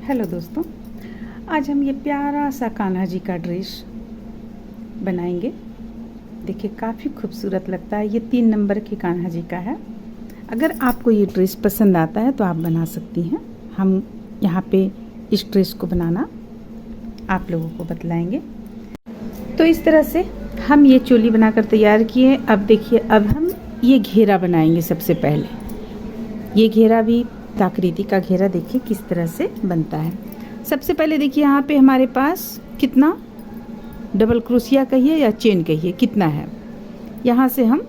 Hello दोस्तों, आज हम ये प्यारा सा कान्हा जी का ड्रेस बनाएंगे। देखिए काफ़ी खूबसूरत लगता है। ये 3 नंबर के कान्हा जी का है। अगर आपको ये ड्रेस पसंद आता है तो आप बना सकती हैं। हम यहाँ पे इस ड्रेस को बनाना आप लोगों को बतलाएंगे। तो इस तरह से हम ये चोली बनाकर तैयार किए। अब देखिए, अब हम ये घेरा बनाएंगे। सबसे पहले ये घेरा भी आकृति का घेरा देखिए किस तरह से बनता है। सबसे पहले देखिए यहाँ पे हमारे पास कितना डबल क्रोशिया कहिए या चेन कहिए कितना है। यहाँ से हम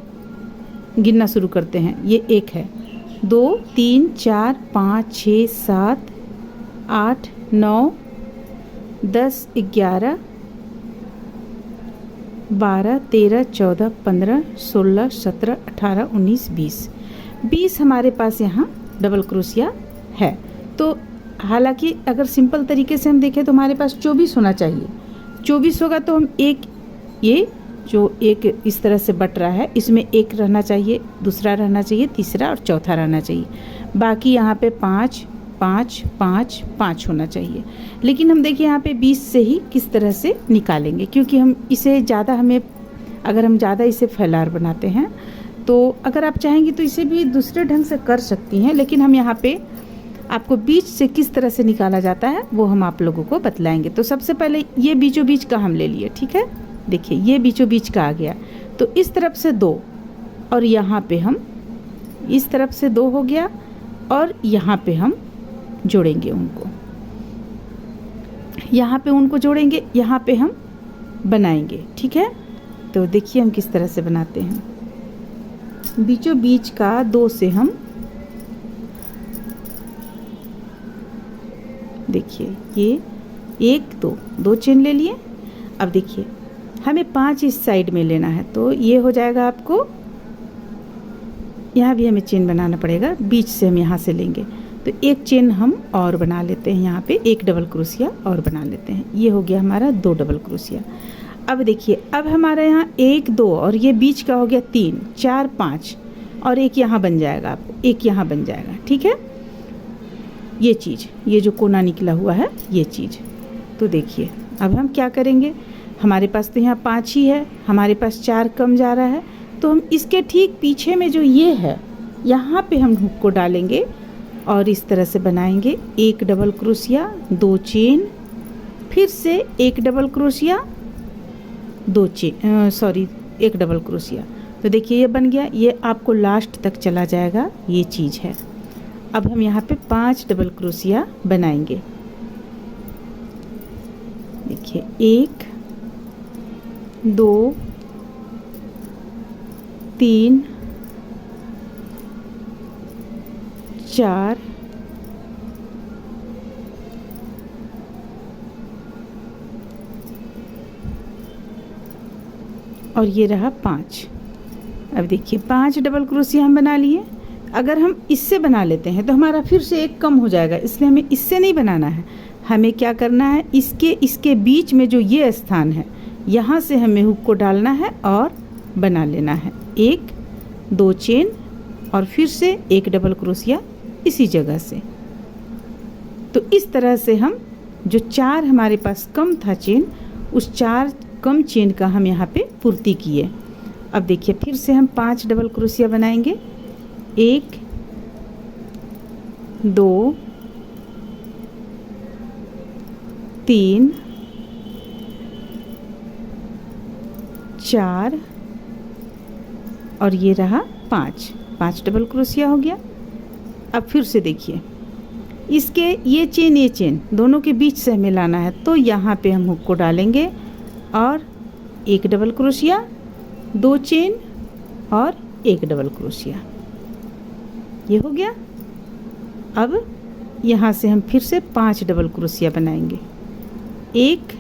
गिनना शुरू करते हैं। ये 1 है, 2 3 4 5 6 7 8 9 10 11 12 13 14 15 16 17 18 19 20 हमारे पास यहाँ डबल क्रोशिया है। तो हालांकि अगर सिंपल तरीके से हम देखें तो हमारे पास 24 होना चाहिए। 24 होगा तो हम ये जो एक इस तरह से बट रहा है इसमें एक रहना चाहिए, दूसरा रहना चाहिए, तीसरा और चौथा रहना चाहिए। बाकी यहाँ पे 5 5 5 5 होना चाहिए। लेकिन हम देखिए यहाँ पे 20 से ही किस तरह से निकालेंगे, क्योंकि हम इसे ज़्यादा अगर हम ज़्यादा इसे फैलार बनाते हैं तो अगर आप चाहेंगी तो इसे भी दूसरे ढंग से कर सकती हैं। लेकिन हम यहाँ पे आपको बीच से किस तरह से निकाला जाता है वो हम आप लोगों को बतलाएंगे। तो सबसे पहले ये बीचों बीच का हम ले लिए, ठीक है। देखिए ये बीचों बीच का आ गया, तो इस तरफ से 2 और यहाँ पे हम इस तरफ से 2 हो गया और यहाँ पे हम जोड़ेंगे उनको, यहाँ पे उनको जोड़ेंगे, यहाँ पे हम बनाएंगे, ठीक है। तो देखिए हम किस तरह से बनाते हैं। बीचों बीच का 2 से हम देखिए ये 1 2 चेन ले लिए। अब देखिए हमें 5 इस साइड में लेना है, तो ये हो जाएगा आपको, यहाँ भी हमें चेन बनाना पड़ेगा। बीच से हम यहाँ से लेंगे तो एक चेन हम और बना लेते हैं, यहाँ पे एक डबल क्रोशिया और बना लेते हैं। ये हो गया हमारा 2 डबल क्रोशिया। अब देखिए अब हमारे यहाँ 1 2 और ये बीच का हो गया 3 4 5 और एक यहाँ बन जाएगा, आपको एक यहाँ बन जाएगा, ठीक है। ये चीज़, ये जो कोना निकला हुआ है ये चीज़। तो देखिए अब हम क्या करेंगे, हमारे पास तो यहाँ 5 ही है, हमारे पास 4 कम जा रहा है, तो हम इसके ठीक पीछे में जो ये है यहाँ पे हम हुक को डालेंगे और इस तरह से बनाएंगे। 1 डबल क्रोशिया 2 चेन, फिर से 1 double crochet 2 chain, sorry 1 double crochet. तो देखिए ये बन गया, ये आपको लास्ट तक चला जाएगा, ये चीज़ है। अब हम यहाँ पे 5 डबल क्रोशिया बनाएंगे। देखिए 1 2 3 4 और ये रहा 5। अब देखिए 5 डबल क्रोशिया हम बना लिए। अगर हम इससे बना लेते हैं तो हमारा फिर से एक कम हो जाएगा, इसलिए हमें इससे नहीं बनाना है। हमें क्या करना है, इसके बीच में जो ये स्थान है यहाँ से हमें हुक को डालना है और बना लेना है। 1 2 चेन और फिर से 1 डबल क्रोशिया इसी जगह से। तो इस तरह से हम जो 4 हमारे पास कम था चेन, उस 4 कम चेन का हम यहाँ पे पूर्ति किए। अब देखिए फिर से हम 5 डबल क्रोशिया बनाएंगे। 1 2 3 4 और ये रहा 5 डबल क्रोशिया हो गया। अब फिर से देखिए इसके ये चेन दोनों के बीच से हमें लाना है, तो यहाँ पे हम हुक को डालेंगे और 1 डबल क्रोशिया 2 चेन और 1 डबल क्रोशिया, ये हो गया। अब यहाँ से हम फिर से 5 डबल क्रोशिया बनाएंगे। 1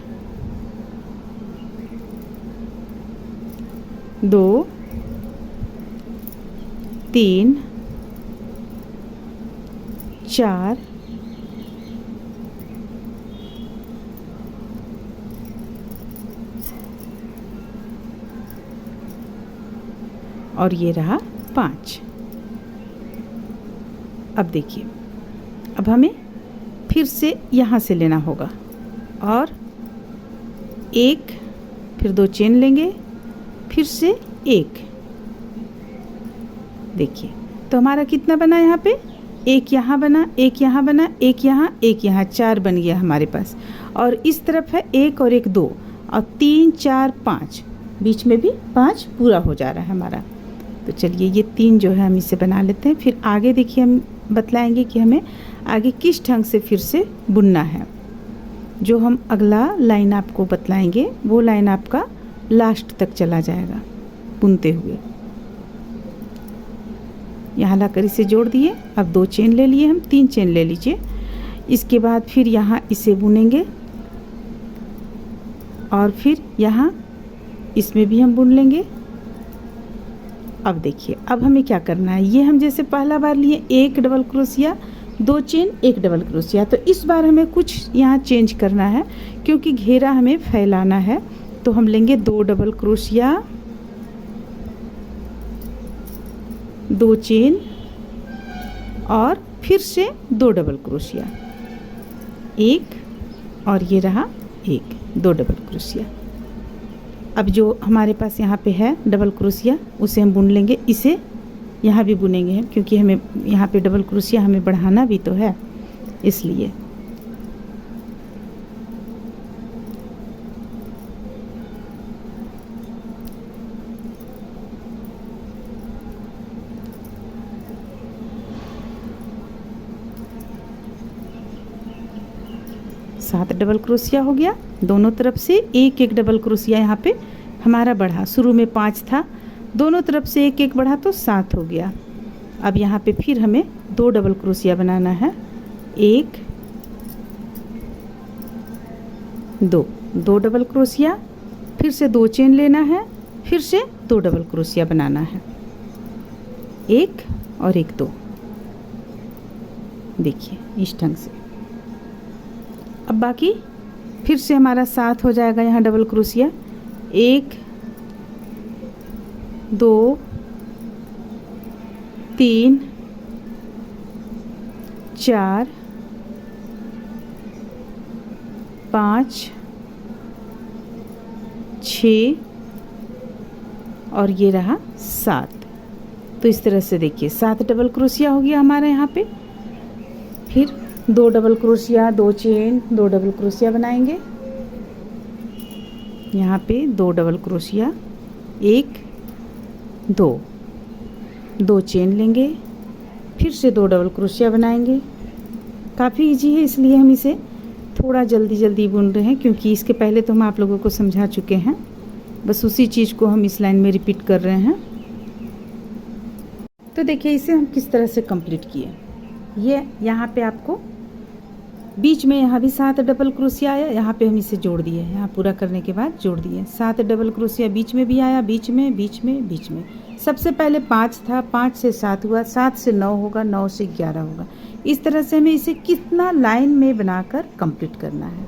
2 3 4 और ये रहा 5। अब देखिए अब हमें फिर से यहाँ से लेना होगा और एक, फिर 2 चेन लेंगे, फिर से एक। देखिए तो हमारा कितना बना यहाँ पे, एक यहाँ बना, एक यहाँ बना, एक यहाँ, 4 बन गया हमारे पास। और इस तरफ है 1 और 1 2 और 3 4 5, बीच में भी 5 पूरा हो जा रहा है हमारा। तो चलिए ये 3 जो है हम इसे बना लेते हैं। फिर आगे देखिए हम बतलाएंगे कि हमें आगे किस ढंग से फिर से बुनना है। जो हम अगला लाइन आपको बतलाएंगे वो लाइन आपका लास्ट तक चला जाएगा बुनते हुए। यहाँ लाकर इसे जोड़ दिए। अब 2 चेन ले लिए हम, 3 चेन ले लीजिए। इसके बाद फिर यहाँ इसे बुनेंगे और फिर यहाँ इसमें भी हम बुन लेंगे। अब देखिए अब हमें क्या करना है, ये हम जैसे पहला बार लिए 1 double crochet, 2 chain, 1 double crochet, तो इस बार हमें कुछ यहाँ चेंज करना है क्योंकि घेरा हमें फैलाना है। तो हम लेंगे 2 डबल क्रोशिया, 2 चेन और फिर से 2 डबल क्रोशिया, 1 और ये रहा 1, 2 डबल क्रोशिया। अब जो हमारे पास यहाँ पे है डबल क्रोशिया उसे हम बुन लेंगे, इसे यहाँ भी बुनेंगे हम क्योंकि हमें यहाँ पे डबल क्रोशिया हमें बढ़ाना भी तो है, इसलिए। सात डबल क्रोशिया हो गया, दोनों तरफ से एक एक डबल क्रोशिया यहाँ पे हमारा बढ़ा। शुरू में 5 था, दोनों तरफ से एक एक बढ़ा तो 7 हो गया। अब यहाँ पे फिर हमें 2 डबल क्रोशिया बनाना है, 1 2, 2 डबल क्रोशिया, फिर से 2 चेन लेना है, फिर से 2 डबल क्रोशिया बनाना है, 1 और 1 2। देखिए इस ढंग से। अब बाकी फिर से हमारा 7 हो जाएगा यहाँ डबल क्रोशिया, 1 2 3 4 5 6 और ये रहा 7। तो इस तरह से देखिए 7 डबल क्रोशिया हो गया हमारा यहाँ पे। फिर 2 double crochet, 2 chain, 2 double crochet बनाएंगे। यहाँ पे 2 डबल क्रोशिया, 1 2, 2 चेन लेंगे, फिर से 2 डबल क्रोशिया बनाएंगे। काफ़ी इजी है इसलिए हम इसे थोड़ा जल्दी जल्दी बुन रहे हैं क्योंकि इसके पहले तो हम आप लोगों को समझा चुके हैं, बस उसी चीज़ को हम इस लाइन में रिपीट कर रहे हैं। तो देखिए इसे हम किस तरह से कंप्लीट किए। ये यहाँ पे आपको बीच में यहाँ भी 7 डबल क्रोशिया आया, यहाँ पे हम इसे जोड़ दिए, यहाँ पूरा करने के बाद जोड़ दिए 7 डबल क्रोशिया। बीच में भी आया, बीच में बीच में बीच में। सबसे पहले 5 था, 5 से 7 हुआ, 7 से 9 होगा, 9 से 11 होगा। इस तरह से हमें इसे कितना लाइन में बनाकर कंप्लीट करना है।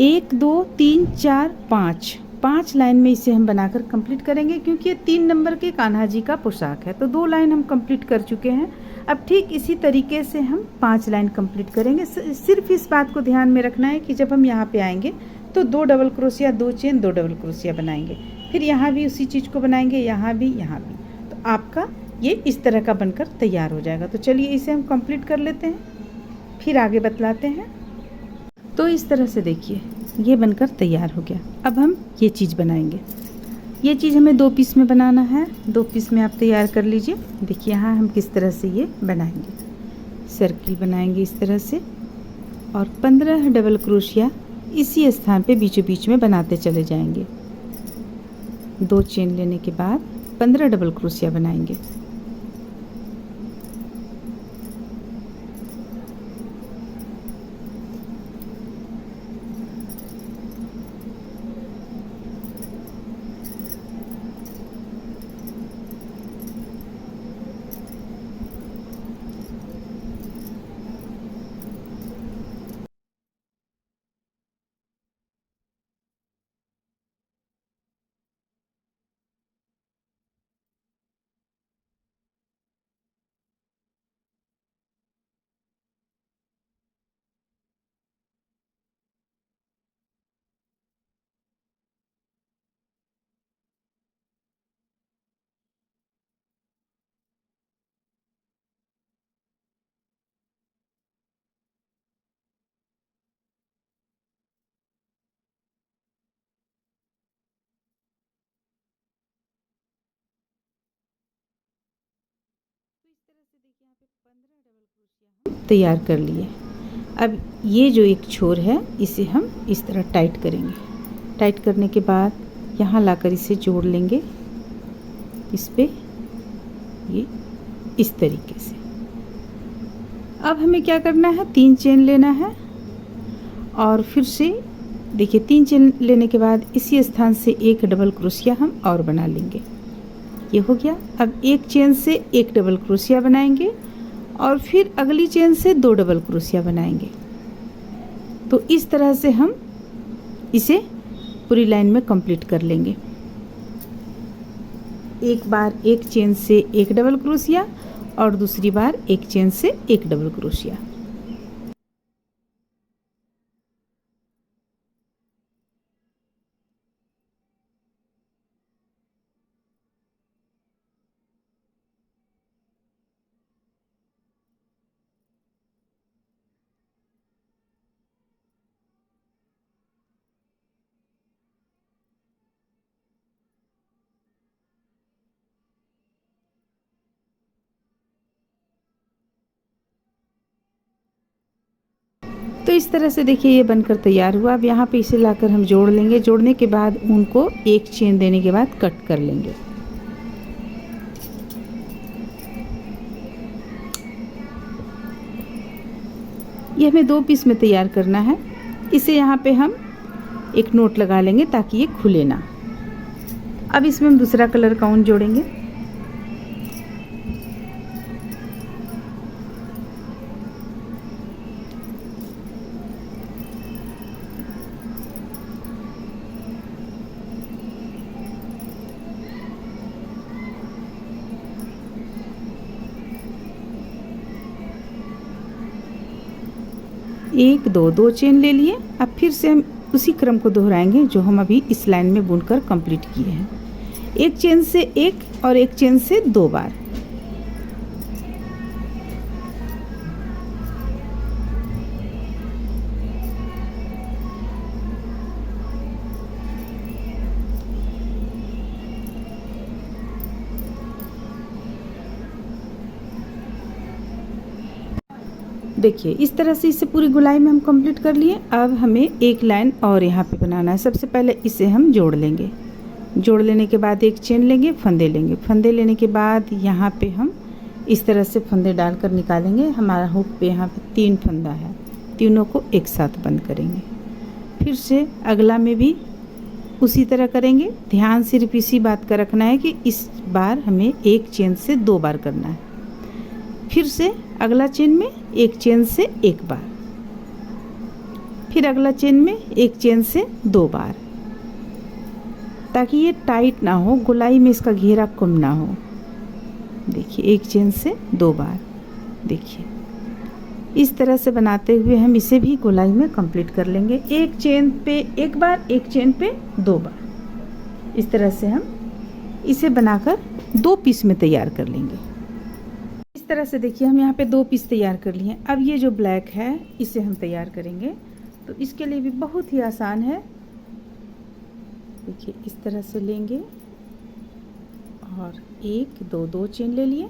1 2 3 4 5, 5 लाइन में इसे हम बनाकर कंप्लीट करेंगे क्योंकि ये 3 नंबर के कान्हा जी का पोशाक है। तो 2 लाइन हम कंप्लीट कर चुके हैं। अब ठीक इसी तरीके से हम 5 लाइन कंप्लीट करेंगे। सिर्फ इस बात को ध्यान में रखना है कि जब हम यहाँ पे आएंगे तो 2 double crochet, 2 chain, 2 double crochet बनाएंगे। फिर यहाँ भी उसी चीज़ को बनाएंगे, यहाँ भी, यहाँ भी। तो आपका ये इस तरह का बनकर तैयार हो जाएगा। तो चलिए इसे हम कंप्लीट कर लेते हैं, फिर आगे बतलाते हैं। तो इस तरह से देखिए ये बनकर तैयार हो गया। अब हम ये चीज़ बनाएंगे। ये चीज़ हमें 2 पीस में बनाना है, 2 पीस में आप तैयार कर लीजिए। देखिए यहाँ हम किस तरह से ये बनाएंगे। सर्किल बनाएंगे इस तरह से और 15 डबल क्रोशिया इसी स्थान पे बीचों बीच में बनाते चले जाएंगे। 2 चेन लेने के बाद 15 डबल क्रोशिया बनाएंगे। देखिए यहाँ पे 15 डबल क्रोशिया तैयार कर लिए। अब ये जो एक छोर है इसे हम इस तरह टाइट करेंगे। टाइट करने के बाद यहाँ लाकर इसे जोड़ लेंगे इस पे, ये इस तरीके से। अब हमें क्या करना है, 3 चेन लेना है और फिर से देखिए 3 चेन लेने के बाद इसी स्थान से एक डबल क्रोशिया हम और बना लेंगे। ये हो गया। अब एक चेन से एक डबल क्रोशिया बनाएंगे और फिर अगली चेन से 2 डबल क्रोशिया बनाएंगे। तो इस तरह से हम इसे पूरी लाइन में कंप्लीट कर लेंगे। एक बार एक चेन से एक डबल क्रोशिया और दूसरी बार एक चेन से एक डबल क्रोशिया। तो इस तरह से देखिए ये बनकर तैयार हुआ। अब यहाँ पे इसे लाकर हम जोड़ लेंगे। जोड़ने के बाद ऊन को एक चेन देने के बाद कट कर लेंगे। ये हमें 2 पीस में तैयार करना है। इसे यहाँ पे हम एक नोट लगा लेंगे ताकि ये खुले ना। अब इसमें हम दूसरा कलर का ऊन जोड़ेंगे। एक दो चेन ले लिए। अब फिर से हम उसी क्रम को दोहराएंगे जो हम अभी इस लाइन में बुनकर कंप्लीट किए हैं। एक चेन से एक और एक चेन से 2 बार। देखिए इस तरह से इसे पूरी गोलाई में हम कंप्लीट कर लिए। अब हमें एक लाइन और यहाँ पे बनाना है। सबसे पहले इसे हम जोड़ लेंगे। जोड़ लेने के बाद एक चेन लेंगे, फंदे लेंगे। फंदे लेने के बाद यहाँ पे हम इस तरह से फंदे डालकर निकालेंगे। हमारा हुक पे यहाँ पे 3 फंदा है, तीनों को एक साथ बंद करेंगे। फिर से अगला में भी उसी तरह करेंगे। ध्यान सिर्फ इसी बात का रखना है कि इस बार हमें एक चेन से 2 बार करना है। फिर से अगला चेन में एक चेन से एक बार, फिर अगला चेन में एक चेन से 2 बार, ताकि ये टाइट ना हो, गोलाई में इसका घेरा कम ना हो। देखिए एक चेन से 2 बार। देखिए इस तरह से बनाते हुए हम इसे भी गोलाई में कंप्लीट कर लेंगे। एक चेन पे एक बार, एक चेन पे 2 बार। इस तरह से हम इसे बनाकर 2 पीस में तैयार कर लेंगे। इस तरह से देखिए हम यहाँ पे 2 पीस तैयार कर लिए हैं। अब ये जो ब्लैक है इसे हम तैयार करेंगे। तो इसके लिए भी बहुत ही आसान है। देखिए इस तरह से लेंगे और 1 2 चेन ले लिए।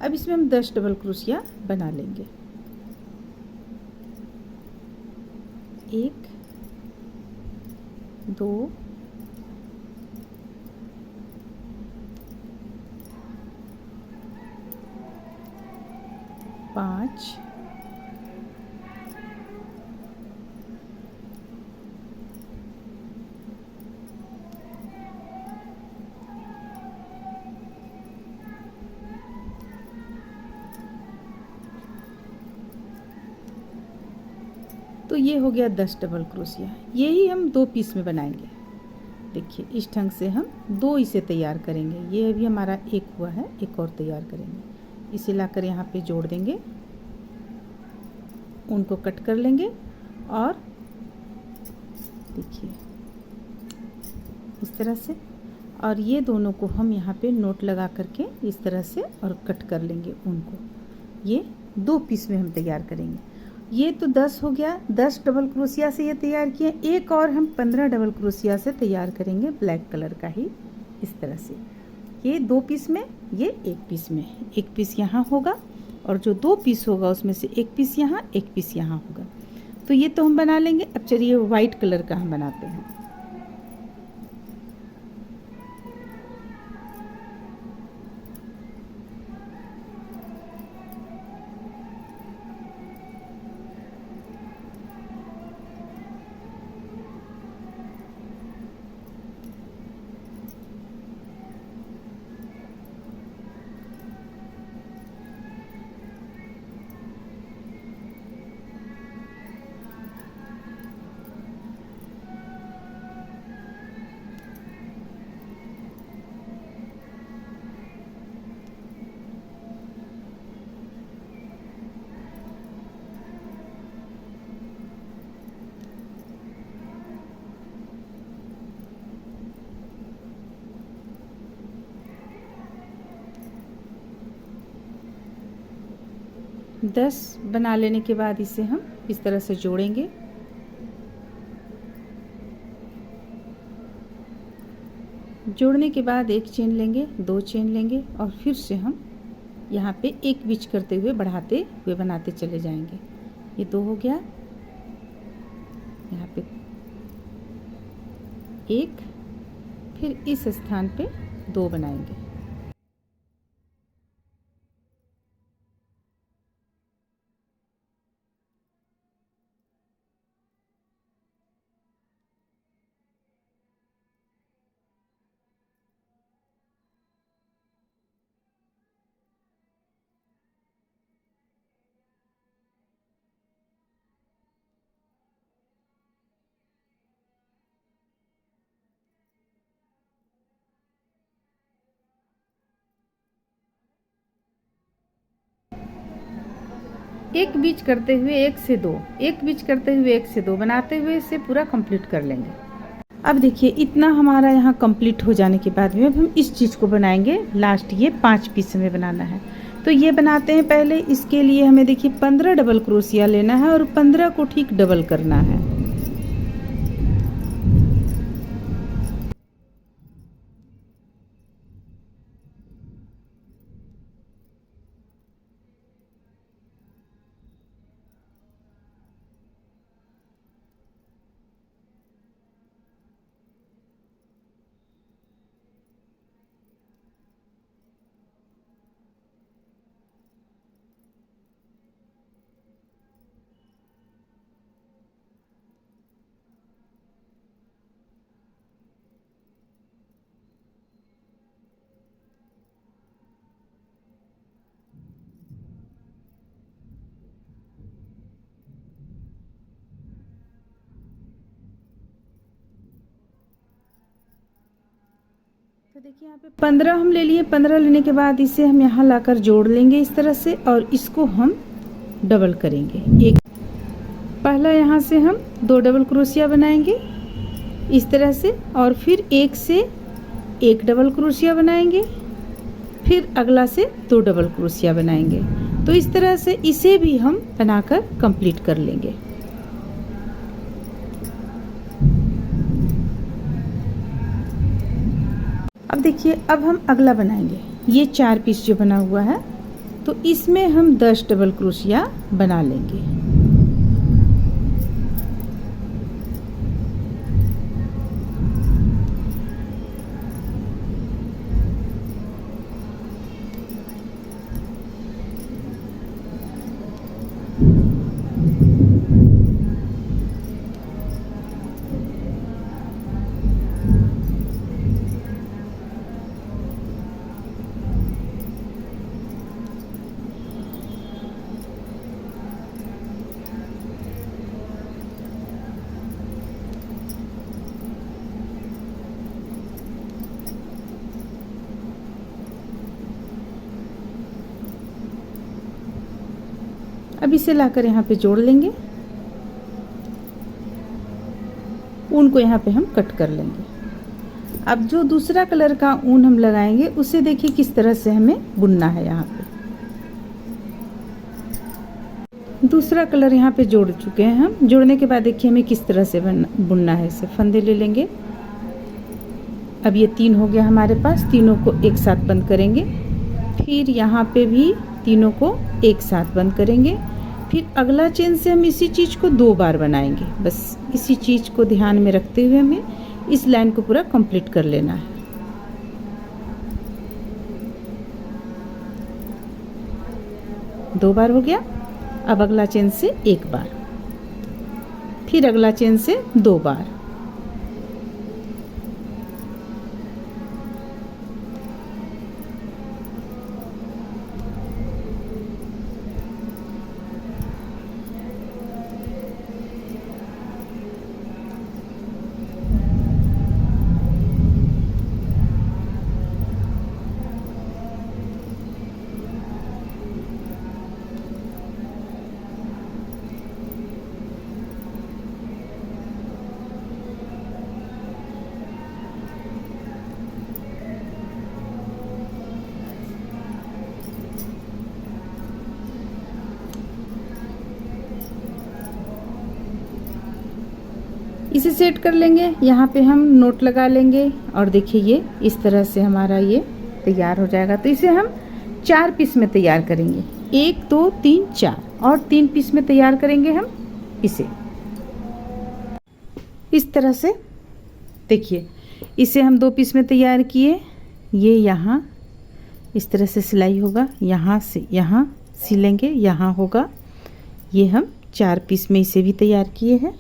अब इसमें हम 10 डबल क्रोशिया बना लेंगे। 1 2 5 तो ये हो गया 10 डबल क्रोशिया। यही हम 2 पीस में बनाएंगे। देखिए इस ढंग से हम 2 इसे तैयार करेंगे। ये अभी हमारा एक हुआ है, एक और तैयार करेंगे। इसे लाकर यहाँ पे जोड़ देंगे, उनको कट कर लेंगे और देखिए इस तरह से, और ये दोनों को हम यहाँ पे नोट लगा करके इस तरह से और कट कर लेंगे उनको। ये 2 पीस में हम तैयार करेंगे। ये तो 10 हो गया, 10 डबल क्रोशिया से ये तैयार किए। एक और हम 15 डबल क्रोशिया से तैयार करेंगे ब्लैक कलर का ही इस तरह से। ये 2 पीस में, ये 1 पीस में। 1 पीस यहाँ होगा, और जो 2 पीस होगा उसमें से 1 पीस यहाँ, 1 पीस यहाँ होगा। तो ये तो हम बना लेंगे। अब चलिए वाइट कलर का हम बनाते हैं। दस बना लेने के बाद इसे हम इस तरह से जोड़ेंगे। जोड़ने के बाद एक चेन लेंगे, 2 चेन लेंगे और फिर से हम यहाँ पे एक बीच करते हुए बढ़ाते हुए बनाते चले जाएंगे। ये 2 हो गया, यहाँ पे 1, फिर इस स्थान पे 2 बनाएंगे। एक बीच करते हुए 1 से 2, एक बीच करते हुए 1 से 2 बनाते हुए इसे पूरा कंप्लीट कर लेंगे। अब देखिए इतना हमारा यहाँ कंप्लीट हो जाने के बाद में अब हम इस चीज़ को बनाएंगे। लास्ट ये 5 पीस हमें बनाना है, तो ये बनाते हैं पहले। इसके लिए हमें देखिए 15 डबल क्रोशिया लेना है और 15 को ठीक डबल करना है। तो देखिए यहाँ पे 15 हम ले लिए। 15 लेने के बाद इसे हम यहाँ लाकर जोड़ लेंगे इस तरह से और इसको हम डबल करेंगे। एक पहला यहाँ से हम 2 डबल क्रोशिया बनाएंगे इस तरह से और फिर 1 से 1 डबल क्रोशिया बनाएंगे, फिर अगला से 2 डबल क्रोशिया बनाएंगे। तो इस तरह से इसे भी हम बनाकर कंप्लीट कर लेंगे। अब देखिए अब हम अगला बनाएंगे। ये 4 पीस जो बना हुआ है तो इसमें हम 10 डबल क्रोशिया बना लेंगे। अब इसे लाकर यहाँ पे जोड़ लेंगे। ऊन को यहाँ पे हम कट कर लेंगे। अब जो दूसरा कलर का ऊन हम लगाएंगे उसे देखिए किस तरह से हमें बुनना है। यहाँ पे दूसरा कलर यहाँ पे जोड़ चुके हैं हम। जोड़ने के बाद देखिए हमें किस तरह से बुनना है। इसे फंदे ले लेंगे। अब ये 3 हो गया हमारे पास। तीनों को एक साथ बंद करेंगे। फिर यहाँ पे भी तीनों को एक साथ बंद करेंगे। फिर अगला चेन से हम इसी चीज़ को 2 बार बनाएंगे। बस इसी चीज़ को ध्यान में रखते हुए हमें इस लाइन को पूरा कंप्लीट कर लेना है। दो बार हो गया। अब अगला चेन से 1 बार, फिर अगला चेन से 2 बार, इसे सेट कर लेंगे। यहाँ पे हम नोट लगा लेंगे और देखिए ये इस तरह से हमारा ये तैयार हो जाएगा। तो इसे हम 4 पीस में तैयार करेंगे, 1 2 3 4, और 3 पीस में तैयार करेंगे हम इसे इस तरह से। देखिए इसे हम 2 पीस में तैयार किए। ये यहाँ इस तरह से सिलाई होगा, यहाँ से यहाँ सिलेंगे, यहाँ होगा। ये हम 4 पीस में इसे भी तैयार किए हैं।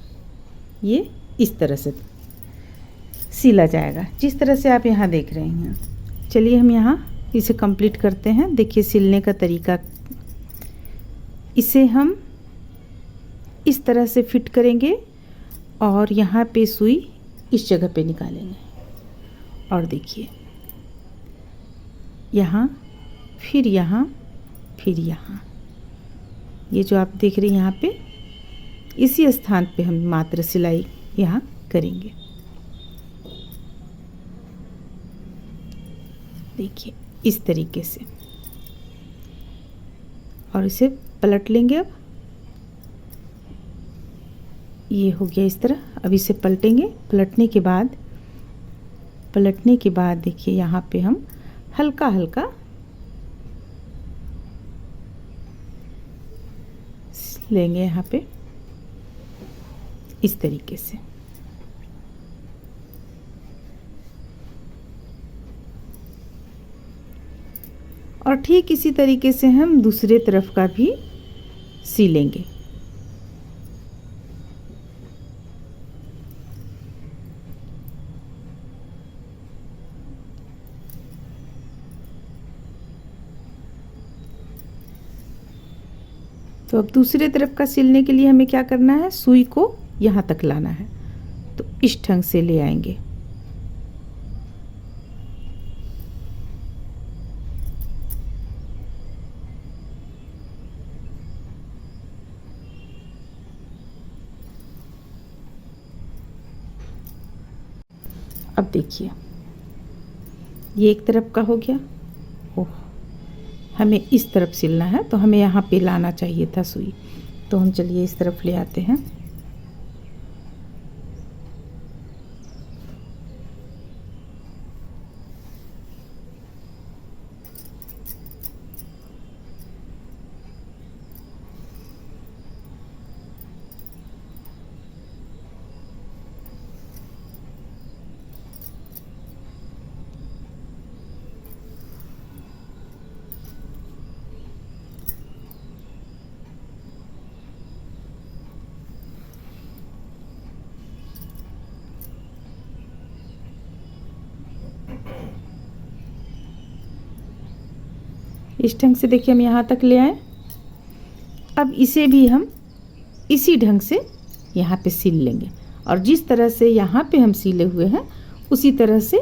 ये इस तरह से सिला जाएगा जिस तरह से आप यहाँ देख रहे हैं। चलिए हम यहाँ इसे कंप्लीट करते हैं। देखिए सिलने का तरीका, इसे हम इस तरह से फिट करेंगे और यहाँ पे सुई इस जगह पे निकालेंगे और देखिए यहाँ, फिर यहाँ, फिर यहाँ। ये जो आप देख रहे हैं यहाँ पे, इसी स्थान पे हम मात्र सिलाई यहाँ करेंगे। देखिए इस तरीके से, और इसे पलट लेंगे। अब ये हो गया इस तरह। अब इसे पलटेंगे। पलटने के बाद देखिए यहाँ पे हम हल्का हल्का लेंगे, यहाँ पे इस तरीके से। और ठीक इसी तरीके से हम दूसरे तरफ का भी सिलेंगे। तो अब दूसरे तरफ का सिलने के लिए हमें क्या करना है, सुई को यहाँ तक लाना है। तो इस ढंग से ले आएंगे। अब देखिए ये एक तरफ का हो गया। ओह, हमें इस तरफ सिलना है तो हमें यहाँ पे लाना चाहिए था सुई। तो हम चलिए इस तरफ ले आते हैं। इस ढंग से देखिए हम यहाँ तक ले आए। अब इसे भी हम इसी ढंग से यहाँ पे सिल लेंगे, और जिस तरह से यहाँ पे हम सिले हुए हैं उसी तरह से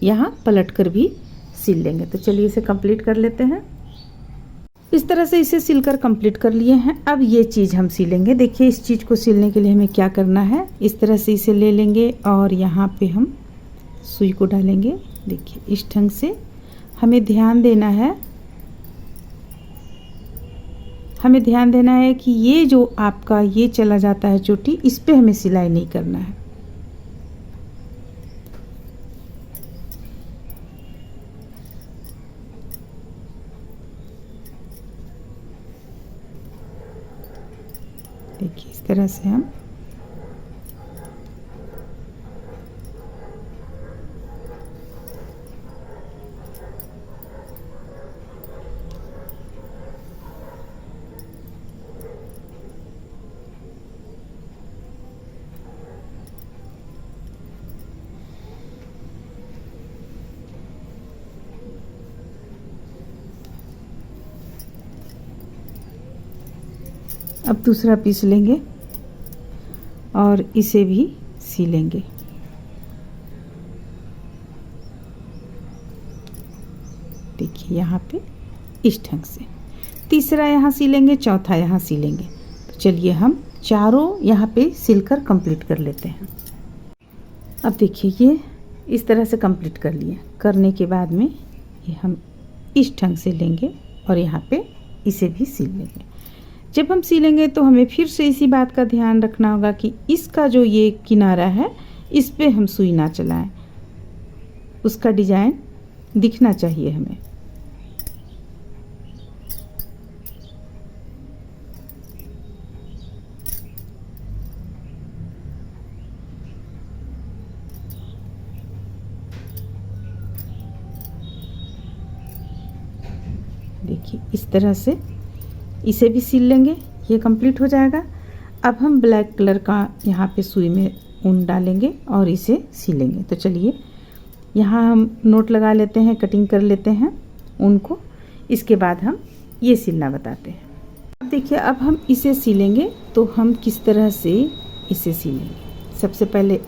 यहाँ पलट कर भी सिल लेंगे। तो चलिए इसे कंप्लीट कर लेते हैं। इस तरह से इसे सिलकर कंप्लीट कर लिए हैं। अब ये चीज़ हम सिलेंगे। देखिए इस चीज़ को सिलने के लिए हमें क्या करना है, इस तरह से इसे ले लेंगे और यहाँ पे हम सुई को डालेंगे। देखिए इस ढंग से हमें ध्यान देना है, कि ये जो आपका ये चला जाता है चोटी, इस पे हमें सिलाई नहीं करना है। देखिए इस तरह से हम अब दूसरा पीस लेंगे और इसे भी सिलेंगे। देखिए यहाँ पे इस ढंग से, तीसरा यहाँ सिलेंगे, चौथा यहाँ सिलेंगे। तो चलिए हम चारों यहाँ पे सिलकर कंप्लीट कर लेते हैं। अब देखिए ये इस तरह से कंप्लीट कर लिए। करने के बाद में ये हम इस ढंग से लेंगे और यहाँ पे इसे भी सिल लेंगे। जब हम सिलेंगे तो हमें फिर से इसी बात का ध्यान रखना होगा कि इसका जो ये किनारा है इस पे हम सुई ना चलाएं, उसका डिजाइन दिखना चाहिए हमें। देखिए इस तरह से इसे भी सिल लेंगे, ये कंप्लीट हो जाएगा। अब हम ब्लैक कलर का यहाँ पे सुई में ऊन डालेंगे और इसे सिलेंगे। तो चलिए यहाँ हम नोट लगा लेते हैं, कटिंग कर लेते हैं ऊन को, इसके बाद हम ये सिलना बताते हैं। अब देखिए अब हम इसे सिलेंगे तो हम किस तरह से इसे सिलेंगे। सबसे पहले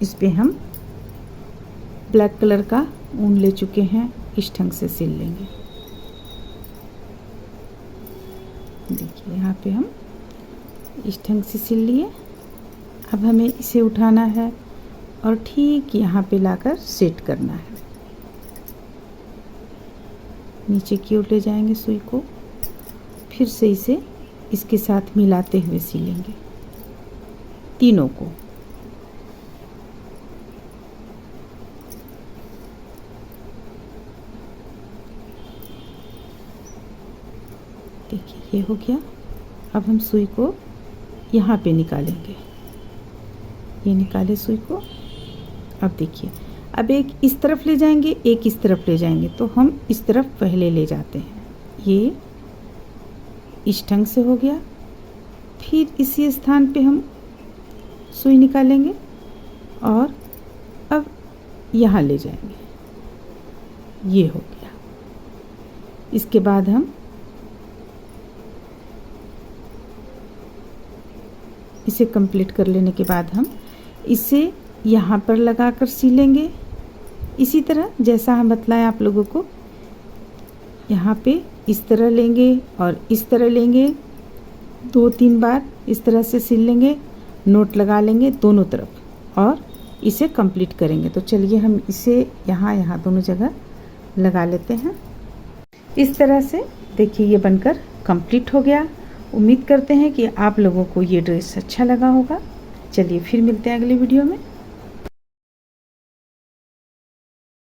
इस पे हम ब्लैक कलर का ऊन ले चुके हैं, इस ढंग से सिल लेंगे। देखिए यहाँ पे हम इस ढंग से सिल लिए। अब हमें इसे उठाना है और ठीक यहाँ पे लाकर सेट करना है। नीचे की ओर ले जाएंगे सुई को, फिर से इसे इसके साथ मिलाते हुए सिलेंगे तीनों को। देखिए ये हो गया। अब हम सुई को यहाँ पे निकालेंगे, ये निकाले सुई को। अब देखिए अब एक इस तरफ ले जाएंगे, एक इस तरफ ले जाएंगे, तो हम इस तरफ पहले ले जाते हैं। ये इस ढंग से हो गया। फिर इसी स्थान पे हम सुई निकालेंगे और अब यहाँ ले जाएंगे, ये हो गया। इसके बाद हम इसे कंप्लीट कर लेने के बाद हम इसे यहाँ पर लगाकर सिलेंगे। इसी तरह जैसा हम बतलाएं आप लोगों को, यहाँ पे इस तरह लेंगे और इस तरह लेंगे, 2-3 बार इस तरह से सिल लेंगे, नोट लगा लेंगे दोनों तरफ और इसे कंप्लीट करेंगे। तो चलिए हम इसे यहाँ दोनों जगह लगा लेते हैं। इस तरह से देखिए ये बनकर कंप्लीट हो गया। उम्मीद करते हैं कि आप लोगों को ये ड्रेस अच्छा लगा होगा। चलिए फिर मिलते हैं अगली वीडियो में।